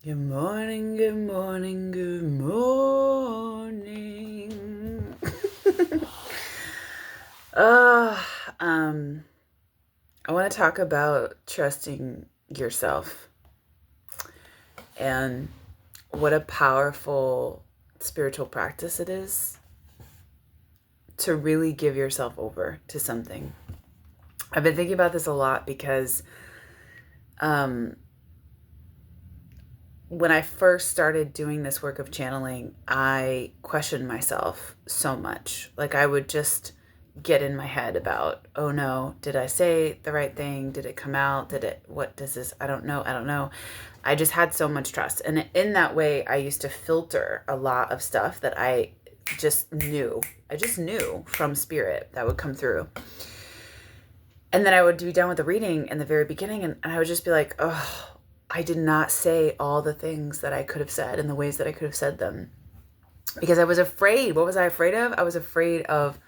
Good morning, good morning, good morning. uh, um, I want to talk about trusting yourself and what a powerful spiritual practice it is to really give yourself over to something. I've been thinking about this a lot because when I first started doing this work of channeling, I questioned myself so much. Like I would just get in my head about, oh no, did I say the right thing? Did it come out? What does this? I don't know. I don't know. I just had so much trust. And in that way, I used to filter a lot of stuff that I just knew. I just knew from spirit that would come through. And then I would be done with the reading in the very beginning, and I would just be like, oh, I did not say all the things that I could have said in the ways that I could have said them because I was afraid. What was I afraid of? I was afraid of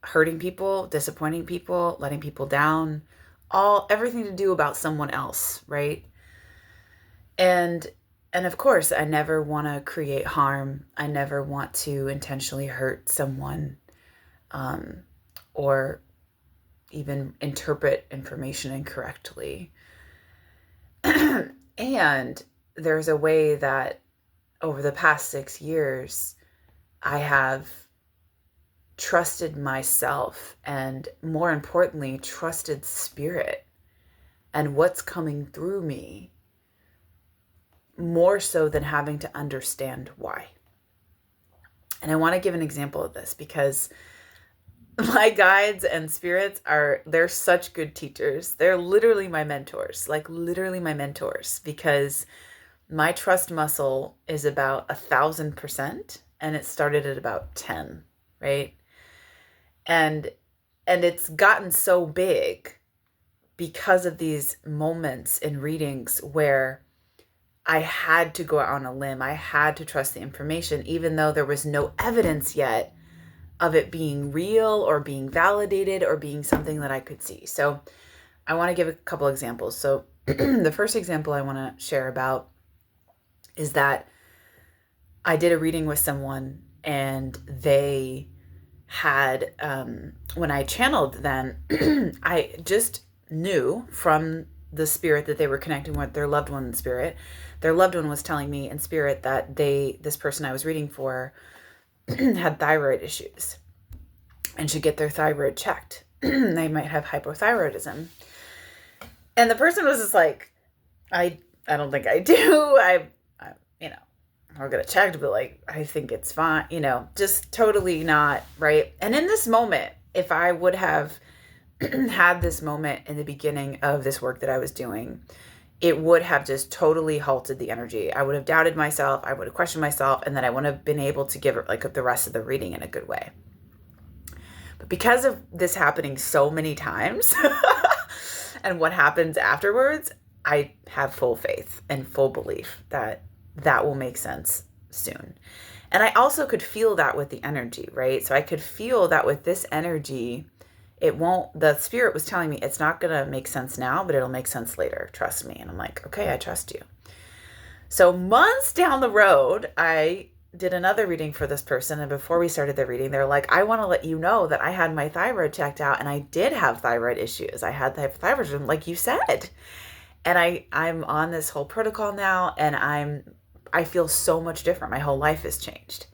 hurting people, disappointing people, letting people down, everything to do about someone else, right? And of course, I never want to create harm. I never want to intentionally hurt someone, or even interpret information incorrectly. And there's a way that over the past 6 years, I have trusted myself and, more importantly, trusted spirit and what's coming through me more so than having to understand why. And I want to give an example of this because my guides and spirits they're such good teachers. They're literally my mentors, like literally my mentors, because my trust muscle is about 1,000% and it started at about 10, right? And it's gotten so big because of these moments in readings where I had to go out on a limb. I had to trust the information, even though there was no evidence yet of it being real or being validated or being something that I could see. So I want to give a couple examples. So the first example I want to share about is that I did a reading with someone and they had, when I channeled them, I just knew from the spirit that they were connecting with their loved one in spirit. Their loved one was telling me in spirit that this person I was reading for had thyroid issues and should get their thyroid checked. They might have hypothyroidism. And the person was just like, I don't think I do. I'll get it checked, but like, I think it's fine, just totally not right. And in this moment, if I would have had this moment in the beginning of this work that I was doing, it would have just totally halted the energy. I would have doubted myself. I would have questioned myself. And then I wouldn't have been able to give it like the rest of the reading in a good way. But because of this happening so many times and what happens afterwards, I have full faith and full belief that will make sense soon. And I also could feel that with the energy, right? So I could feel that with this energy, the spirit was telling me it's not going to make sense now, but it'll make sense later. Trust me. And I'm like, okay, I trust you. So months down the road, I did another reading for this person. And before we started the reading, they're like, I want to let you know that I had my thyroid checked out and I did have thyroid issues. I had hypothyroidism, like you said. And I'm on this whole protocol now, and I feel so much different. My whole life has changed.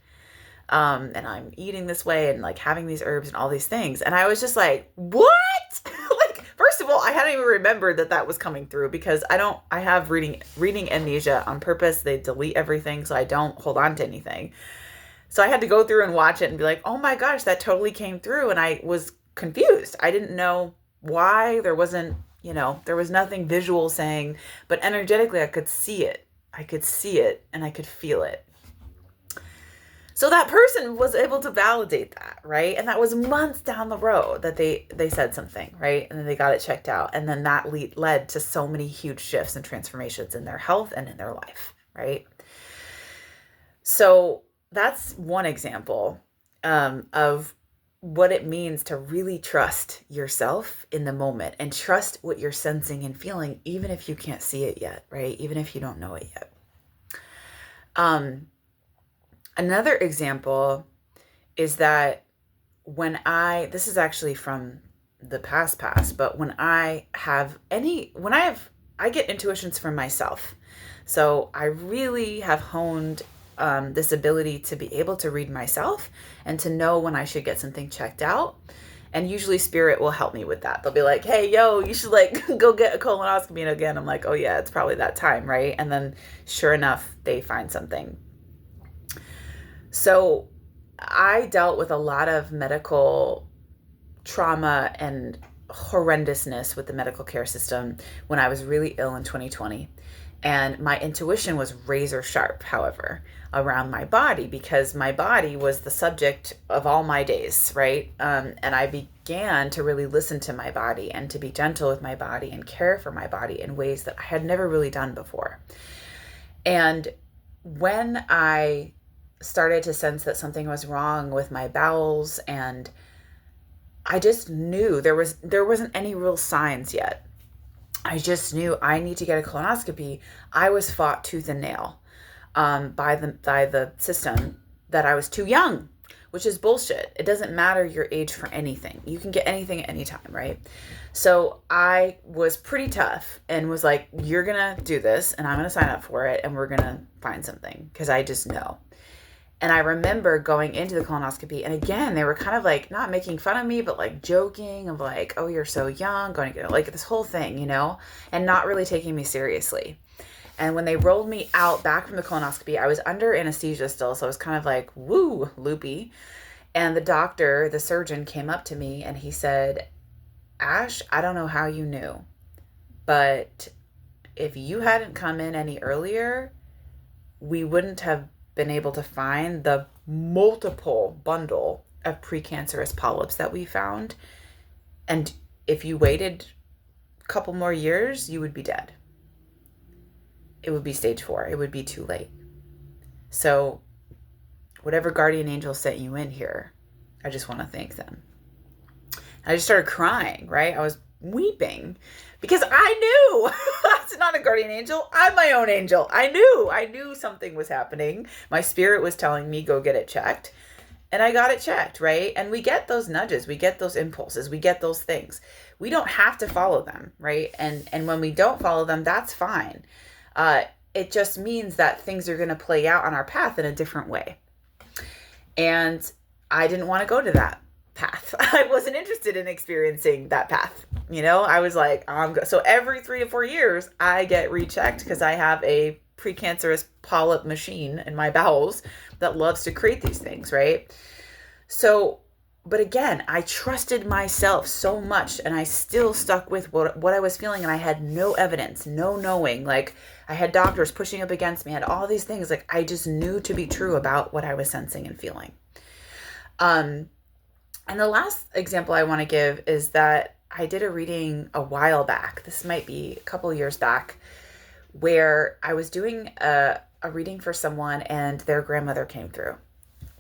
And I'm eating this way and like having these herbs and all these things. And I was just like, what? Like, first of all, I hadn't even remembered that was coming through because I have reading amnesia on purpose. They delete everything so I don't hold on to anything. So I had to go through and watch it and be like, oh my gosh, that totally came through. And I was confused. I didn't know why. There was nothing visual saying, but energetically I could see it. I could see it and I could feel it. So that person was able to validate that, right? And that was months down the road that they said something, right? And then they got it checked out. And then that led to so many huge shifts and transformations in their health and in their life, right? So that's one example of what it means to really trust yourself in the moment and trust what you're sensing and feeling, even if you can't see it yet, right? Even if you don't know it yet. Another example is that this is actually from the past, but I get intuitions from myself. So I really have honed this ability to be able to read myself and to know when I should get something checked out. And usually spirit will help me with that. They'll be like, hey, yo, you should like go get a colonoscopy. And again, I'm like, oh yeah, it's probably that time, right? And then sure enough, they find something. So I dealt with a lot of medical trauma and horrendousness with the medical care system when I was really ill in 2020. And my intuition was razor sharp, however, around my body, because my body was the subject of all my days, right? And I began to really listen to my body and to be gentle with my body and care for my body in ways that I had never really done before. And when I started to sense that something was wrong with my bowels, and I just knew there wasn't any real signs yet. I just knew I need to get a colonoscopy. I was fought tooth and nail by the system that I was too young, which is bullshit. It doesn't matter your age for anything. You can get anything at any time, right? So I was pretty tough and was like, you're going to do this and I'm going to sign up for it and we're going to find something, because I just know. And I remember going into the colonoscopy, and again, they were kind of like not making fun of me, but like joking of like, oh, you're so young, going to get like this whole thing, and not really taking me seriously. And when they rolled me out back from the colonoscopy, I was under anesthesia still. So I was kind of like, woo, loopy. And the surgeon came up to me and he said, Ash, I don't know how you knew, but if you hadn't come in any earlier, we wouldn't have been able to find the multiple bundle of precancerous polyps that we found. And if you waited a couple more years, you would be dead. It would be stage 4. It would be too late. So whatever guardian angel sent you in here, I just want to thank them. And I just started crying, right? I was weeping because I knew that's not a guardian angel. I'm my own angel. I knew something was happening. My spirit was telling me, go get it checked. And I got it checked, right? And we get those nudges, we get those impulses, we get those things. We don't have to follow them, right? And when we don't follow them, that's fine. It just means that things are going to play out on our path in a different way. And I didn't want to go to that path. I wasn't interested in experiencing that path. I was like, so every 3 to 4 years, I get rechecked because I have a precancerous polyp machine in my bowels that loves to create these things, right? So, but again, I trusted myself so much, and I still stuck with what I was feeling, and I had no evidence, no knowing. Like, I had doctors pushing up against me, I had all these things. Like, I just knew to be true about what I was sensing and feeling. And the last example I want to give is that I did a reading a while back. This might be a couple years back, where I was doing a reading for someone and their grandmother came through.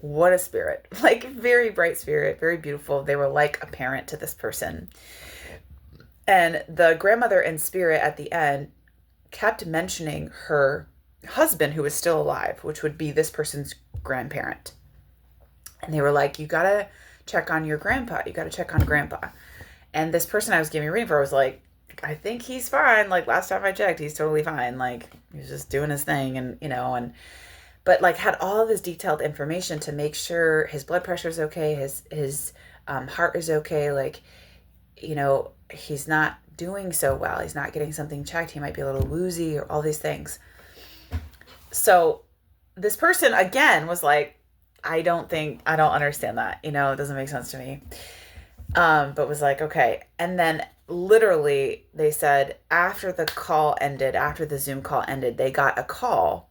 What a spirit, like very bright spirit, very beautiful. They were like a parent to this person. And the grandmother in spirit at the end kept mentioning her husband who was still alive, which would be this person's grandparent. And they were like, you got to check on your grandpa. You got to check on grandpa. And this person I was giving a reading for was like, I think he's fine. Like last time I checked, he's totally fine. Like he was just doing his thing but like had all of this detailed information to make sure his blood pressure is okay. His heart is okay. Like, he's not doing so well. He's not getting something checked. He might be a little woozy or all these things. So this person again was like, I don't understand that. It doesn't make sense to me. But was like, okay. And then literally they said after the Zoom call ended, they got a call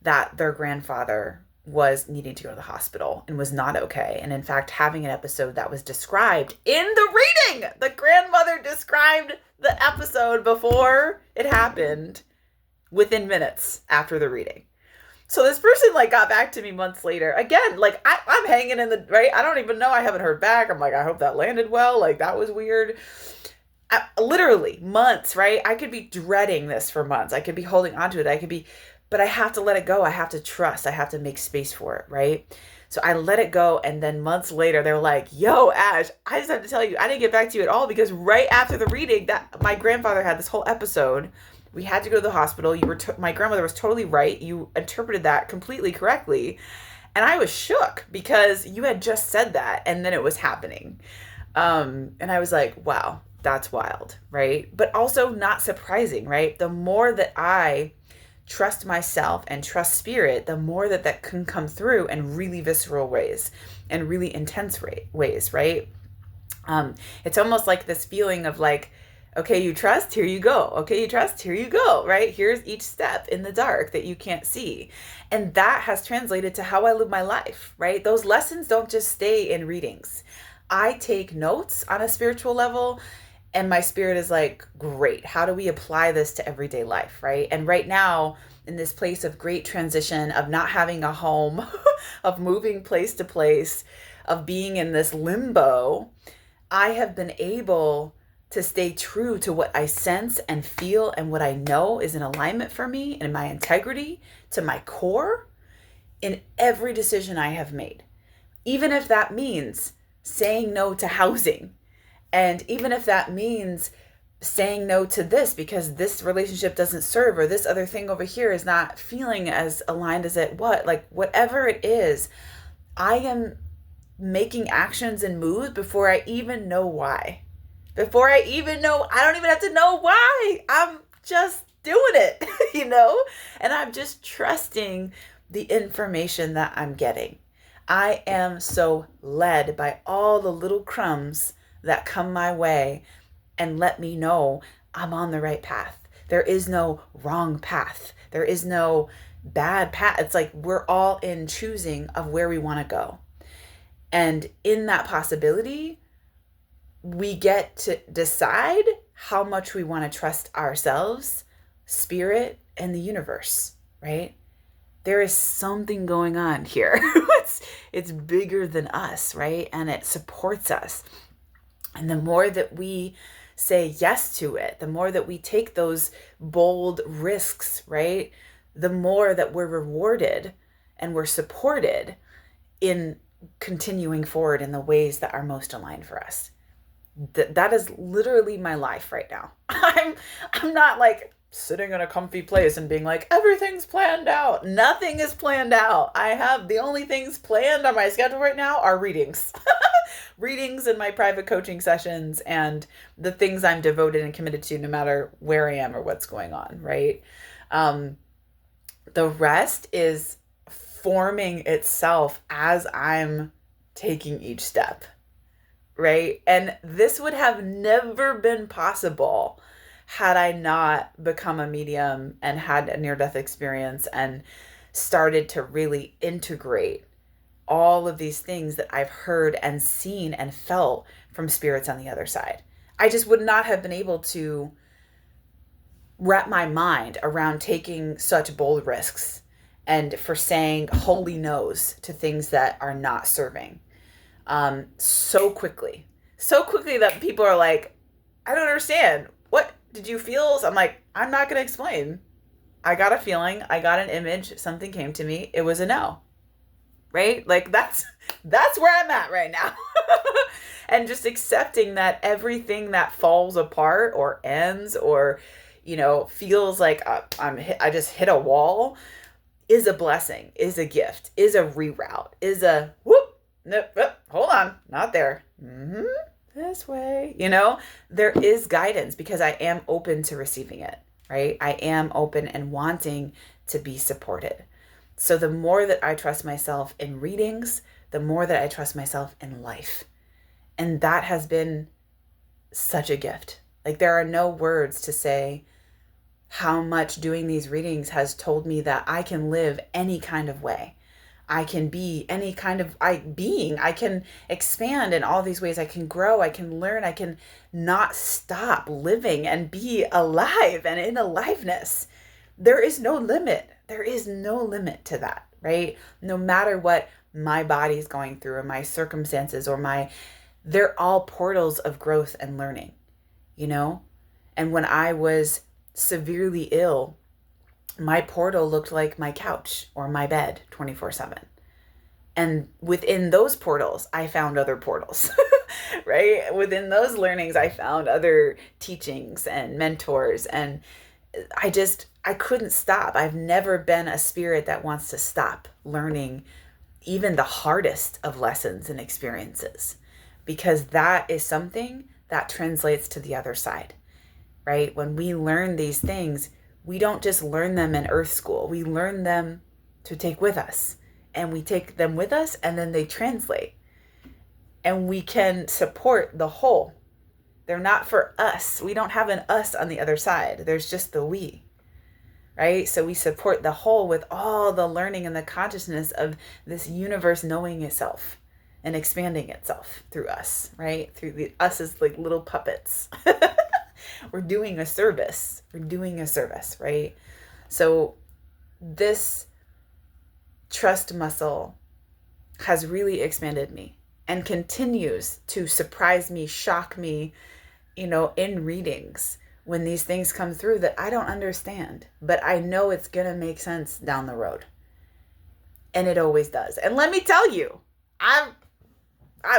that their grandfather was needing to go to the hospital and was not okay. And in fact, having an episode that was described in the reading. The grandmother described the episode before it happened within minutes after the reading. So this person got back to me months later. Again, I'm hanging in the, right? I don't even know. I haven't heard back. I'm like, I hope that landed well. That was weird. Literally months, right? I could be dreading this for months. I could be holding on to it. I could be but I have to let it go. I have to trust. I have to make space for it, right? So I let it go. And then months later, they're like, yo, Ash, I just have to tell you, I didn't get back to you at all because right after the reading that my grandfather had this whole episode, we had to go to the hospital. My grandmother was totally right. You interpreted that completely correctly. And I was shook because you had just said that and then it was happening. And I was like, wow, that's wild, right? But also not surprising, right? The more that I trust myself and trust spirit, the more that can come through in really visceral ways and really intense ways, right? It's almost like this feeling of like, okay, you trust, here you go. Okay, you trust, here you go, right? Here's each step in the dark that you can't see. And that has translated to how I live my life, right? Those lessons don't just stay in readings. I take notes on a spiritual level, and my spirit is like, great, how do we apply this to everyday life, right? And right now, in this place of great transition, of not having a home, of moving place to place, of being in this limbo, I have been able to stay true to what I sense and feel and what I know is in alignment for me and my integrity, to my core, in every decision I have made. Even if that means saying no to housing, and even if that means saying no to this because this relationship doesn't serve, or this other thing over here is not feeling as aligned as it what, like whatever it is, I am making actions and moves before I even know why. Before I even know, I don't even have to know why. I'm just doing it, and I'm just trusting the information that I'm getting. I am so led by all the little crumbs that come my way and let me know I'm on the right path. There is no wrong path. There is no bad path. It's like we're all in choosing of where we want to go. And in that possibility, we get to decide how much we want to trust ourselves, spirit, and the universe, right? There is something going on here. It's bigger than us, right? And it supports us. And the more that we say yes to it, the more that we take those bold risks, right? The more that we're rewarded and we're supported in continuing forward in the ways that are most aligned for us. That is literally my life right now. I'm not like sitting in a comfy place and being like, everything's planned out. Nothing is planned out. The only things planned on my schedule right now are readings. Readings and my private coaching sessions and the things I'm devoted and committed to no matter where I am or what's going on, right? The rest is forming itself as I'm taking each step, right? And this would have never been possible had I not become a medium and had a near-death experience and started to really integrate all of these things that I've heard and seen and felt from spirits on the other side. I just would not have been able to wrap my mind around taking such bold risks and for saying holy no's to things that are not serving so quickly that people are like, I don't understand. What did you feel? So I'm like, I'm not going to explain. I got a feeling. I got an image. Something came to me. It was a no. Right? Like that's where I'm at right now. And just accepting that everything that falls apart or ends or, feels like I just hit a wall is a blessing, is a gift, is a reroute, is a whoop, nope, hold on, not there. This way, there is guidance because I am open to receiving it, right? I am open and wanting to be supported. So the more that I trust myself in readings, the more that I trust myself in life. And that has been such a gift. Like there are no words to say how much doing these readings has told me that I can live any kind of way. I can be any kind of being. I can expand in all these ways. I can grow. I can learn. I can not stop living and be alive and in aliveness. There is no limit. There is no limit to that, right? No matter what my body is going through or my circumstances or they're all portals of growth and learning, And when I was severely ill my portal looked like my couch or my bed 24/7. And within those portals, I found other portals, right? Within those learnings, I found other teachings and mentors. And I couldn't stop. I've never been a spirit that wants to stop learning even the hardest of lessons and experiences, because that is something that translates to the other side, right? When we learn these things, we don't just learn them in earth school, we learn them to take with us. And we take them with us, and then they translate. And we can support the whole. They're not for us. We don't have an us on the other side. There's just the we, right? So we support the whole with all the learning and the consciousness of this universe knowing itself and expanding itself through us, right? Through us as like little puppets. We're doing a service. We're doing a service, right? So this trust muscle has really expanded me and continues to surprise me, shock me, in readings when these things come through that I don't understand, but I know it's going to make sense down the road. And it always does. And let me tell you,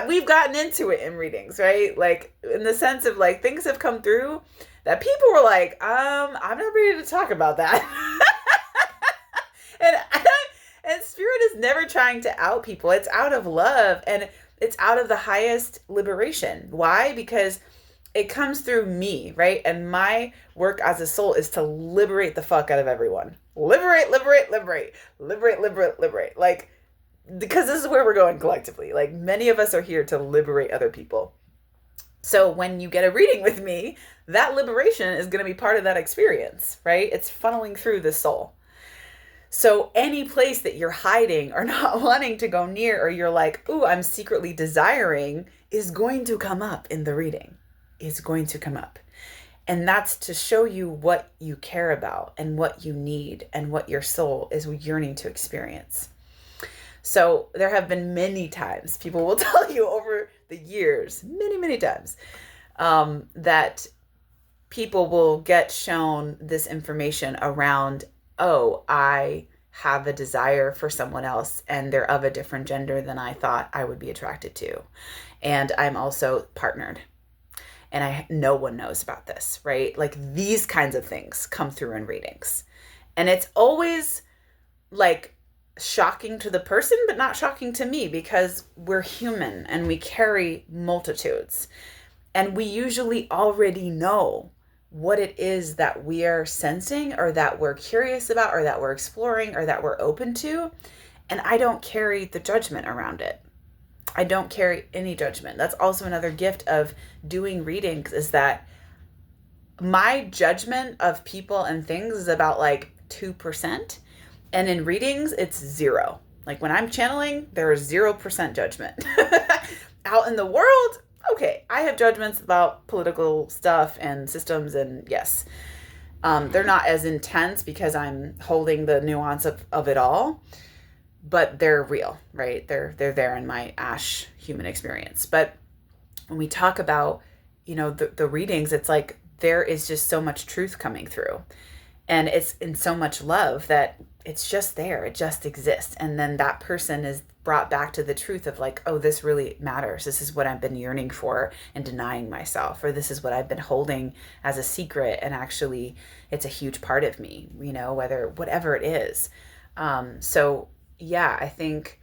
we've gotten into it in readings, right? Like in the sense of like things have come through that people were like, I'm not ready to talk about that. And spirit is never trying to out people. It's out of love, and it's out of the highest liberation. Why? Because it comes through me, right? And my work as a soul is to liberate the fuck out of everyone. Liberate, liberate, liberate, liberate, liberate, liberate. Like, because this is where we're going collectively. Like, many of us are here to liberate other people. So when you get a reading with me, that liberation is going to be part of that experience, right? It's funneling through the soul. So any place that you're hiding or not wanting to go near, or you're like, ooh, I'm secretly desiring, is going to come up in the reading. It's going to come up. And that's to show you what you care about and what you need and what your soul is yearning to experience. So there have been many times, people will tell you over the years, many, many times, that people will get shown this information around, oh, I have a desire for someone else and they're of a different gender than I thought I would be attracted to. And I'm also partnered. And no one knows about this, right? Like these kinds of things come through in readings. And it's always like shocking to the person, but not shocking to me, because we're human and we carry multitudes. And we usually already know what it is that we are sensing, or that we're curious about, or that we're exploring, or that we're open to. And I don't carry the judgment around it. I don't carry any judgment. That's also another gift of doing readings, is that my judgment of people and things is about like 2%. And in readings, it's 0. Like when I'm channeling, there is 0% judgment. Out in the world, okay, I have judgments about political stuff and systems, and yes, they're not as intense because I'm holding the nuance of it all, but they're real, right? They're there in my ash human experience. But when we talk about, the readings, it's like there is just so much truth coming through, and it's in so much love that it's just there. It just exists. And then that person is brought back to the truth of like, oh, this really matters. This is what I've been yearning for and denying myself, or this is what I've been holding as a secret. And actually it's a huge part of me, whatever it is. So yeah, I think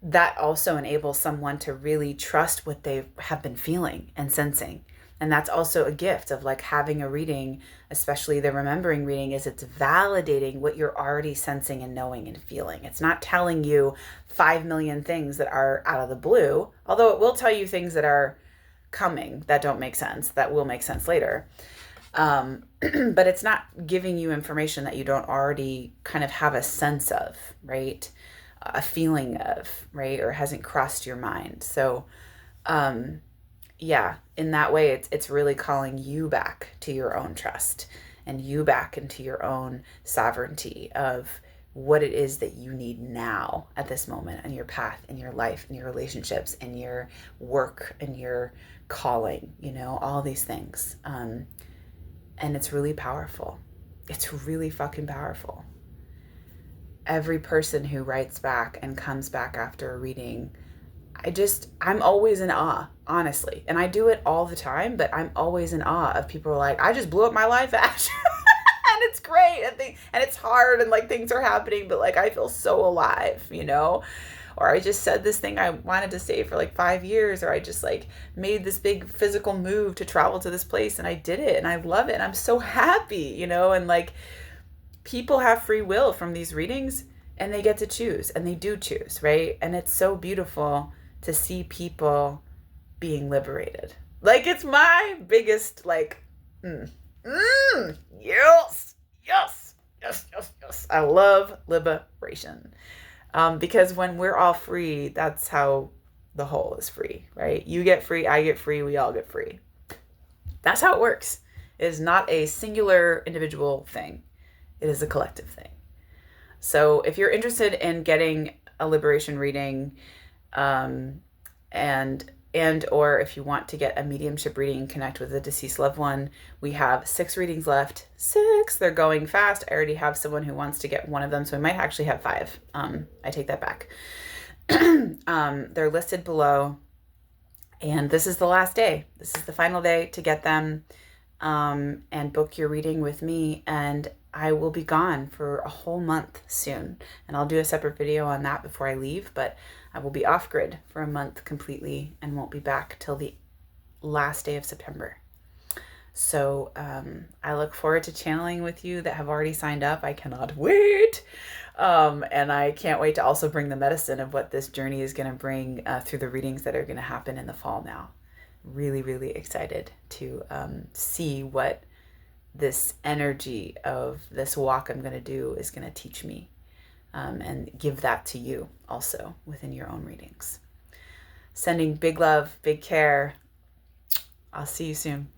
that also enables someone to really trust what they have been feeling and sensing. And that's also a gift of like having a reading, especially the remembering reading, is it's validating what you're already sensing and knowing and feeling. It's not telling you 5 million things that are out of the blue, although it will tell you things that are coming that don't make sense, that will make sense later. But it's not giving you information that you don't already kind of have a sense of, right? A feeling of, right? Or hasn't crossed your mind. So, yeah, in that way, it's really calling you back to your own trust and you back into your own sovereignty of what it is that you need now at this moment in your path, in your life, in your relationships, in your work, in your calling, all these things. And it's really powerful. It's really fucking powerful. Every person who writes back and comes back after a reading, I'm always in awe, honestly. And I do it all the time, but I'm always in awe of people who are like, I just blew up my life, Ash. And it's great. And it's hard and like things are happening, but like I feel so alive, you know? Or I just said this thing I wanted to say for like 5 years, or I just like made this big physical move to travel to this place and I did it and I love it and I'm so happy, you know? And like people have free will from these readings and they get to choose and they do choose, right? And it's so beautiful to see people being liberated. Like it's my biggest like yes, yes, yes, yes, yes. I love liberation. Because when we're all free, that's how the whole is free, right? You get free, I get free, we all get free. That's how it works. It is not a singular individual thing. It is a collective thing. So if you're interested in getting a liberation reading, and or if you want to get a mediumship reading and connect with a deceased loved one, we have 6 readings left. 6. They're going fast. I already have someone who wants to get one of them, so we might actually have 5. I take that back. They're listed below, and this is the last day. This is the final day to get them, and book your reading with me. And I will be gone for a whole month soon, and I'll do a separate video on that before I leave, but I will be off grid for a month completely and won't be back till the last day of September. So I look forward to channeling with you that have already signed up. I cannot wait. And I can't wait to also bring the medicine of what this journey is going to bring through the readings that are going to happen in the fall now. Really, really excited to see what this energy of this walk I'm going to do is going to teach me, and give that to you also within your own readings. Sending big love, big care. I'll see you soon.